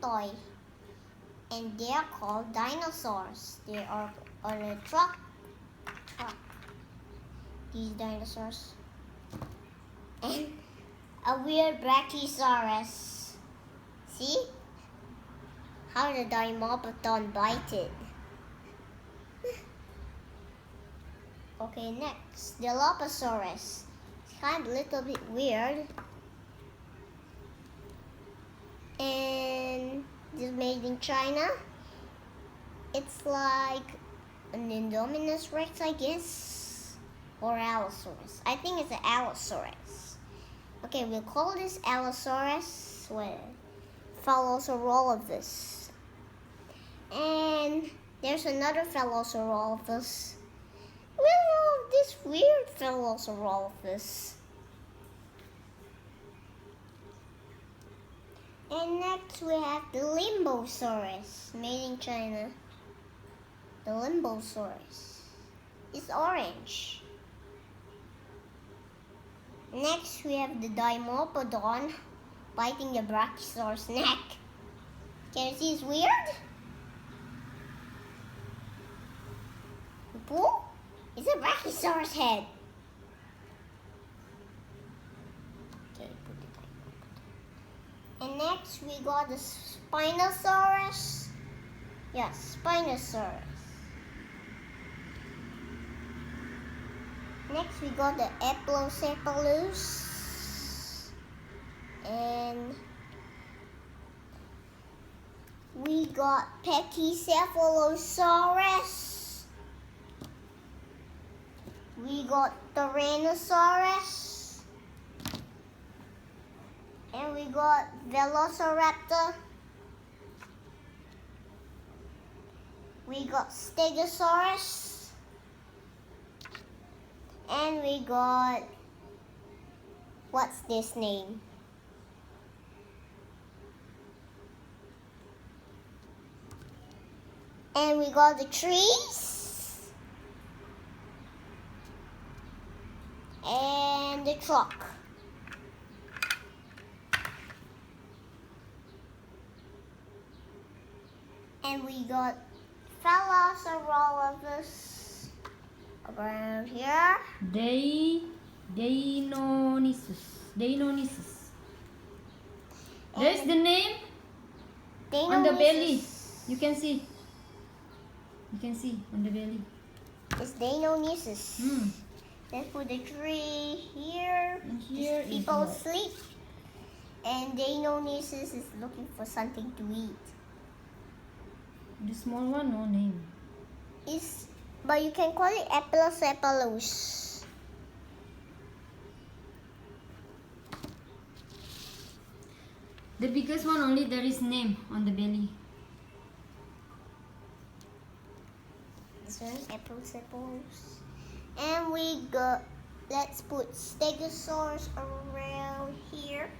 toy. And they are called dinosaurs. They are on a truck. These dinosaurs. And a weird brachiosaurus. See? How the Dimopodon bited. Okay, next. Dilophosaurus. It's kind of a little bit weird. And this is made in China. It's like an Indominus Rex, I guess. Or Allosaurus. I think it's an Allosaurus. Okay, we'll call this Allosaurus. Well, Phalosaurolophus. And there's another Phalosaurolophus. Well, this weird Phalosaurolophus. And next we have the Limbosaurus, made in China. The Limbosaurus is orange. Next we have the Dimopodon biting the Brachiosaurus neck. Can you see it's weird? The pool? It's a Brachiosaurus head. Okay, put the Dimopodon. And next we got the Spinosaurus. Yes, Spinosaurus. Next we got the Eplocephalus. And we got Pachycephalosaurus. We got Tyrannosaurus. And we got Velociraptor. We got Stegosaurus. And we got, what's this name? And we got the trees. And the truck. And we got Phalosaurolophus around here. Deinonychus. There's the name on the belly. You can see on the belly. It's Deinonychus. Let's put the tree here. And here is people what? sleep. And Deinonychus is looking for something to eat. The small one, no name. But you can call it Eplocephalus. The biggest one, only there is name on the belly. This one, Eplocephalus. And we got, let's put Stegosaurus around here.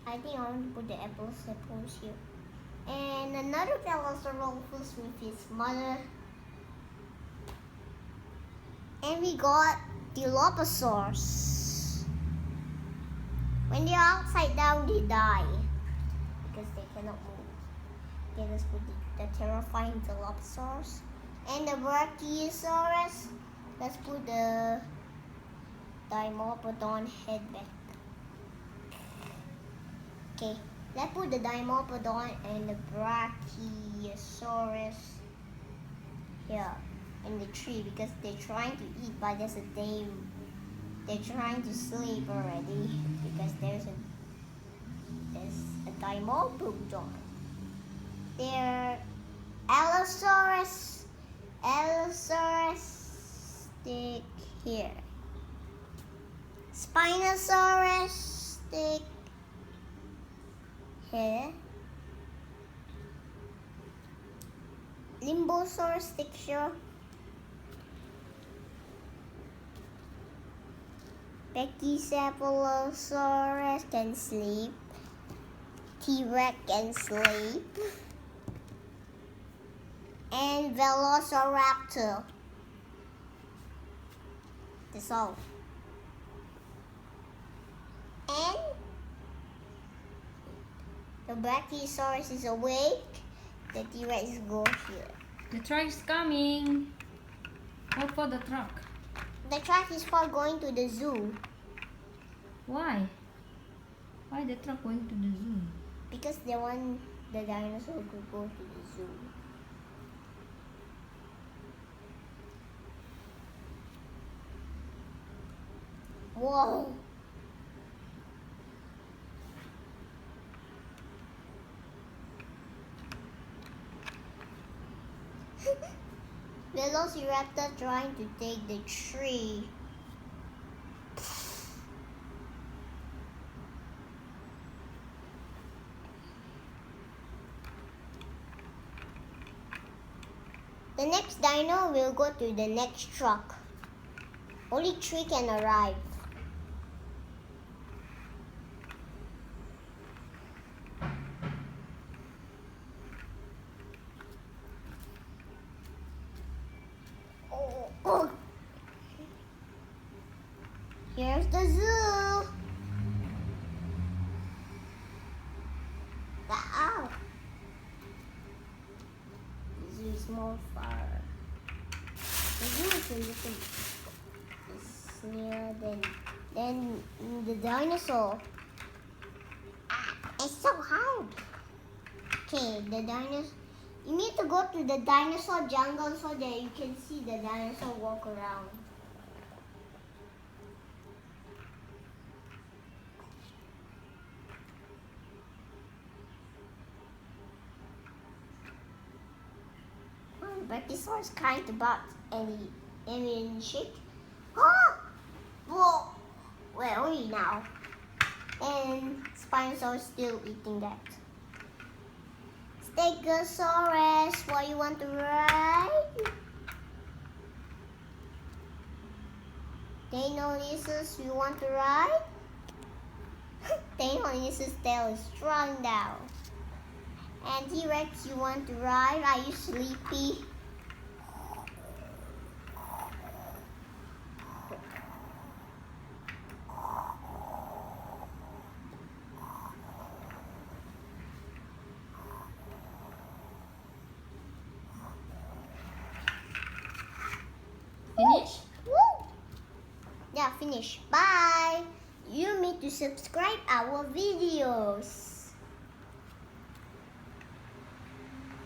I think I want to put the Eplocephalus here. And another Velociraptor with his mother. And we got Dilophosaurs. When they're upside down, they die because they cannot move. Okay, let's put the terrifying Dilophosaurs. And the Brachiosaurus. Let's put the Dimopodon head back. Okay, let's put the Dimopodon and the Brachiosaurus here in the tree because they're trying to eat, but they're trying to sleep already because there's a Dimopodon. They're Allosaurus stick here. Spinosaurus stick here. Limbosaurus stick here. Pachycephalosaurus can sleep. T-Rex can sleep. And Velociraptor. That's all. And The Brachiosaurus is awake. The T-Rex go here. The truck is coming. What for the truck? The truck is for going to the zoo. Why? Why the truck going to the zoo? Because they want the dinosaur to go to the zoo. Whoa! Velociraptor trying to take the tree. The next dino will go to the next truck. Only 3 can arrive. Oh. Here's the zoo. Ow. The zoo is more far. The zoo is a little nearer than the dinosaur. It's so hard. Okay, the dinosaur. You need to go to the dinosaur jungle so that you can see the dinosaur walk around. Brachiosaurus is kind about any shit. Ah! Whoa! Where are we now? And Spinosaurus still eating that. Stegosaurus, what you want to ride? Dinosaurs, you want to ride? Dinosaurus tail is strong down. And T-Rex, you want to ride? Are you sleepy? Finish? Woo! Yeah, finish. Bye. You need to subscribe our videos.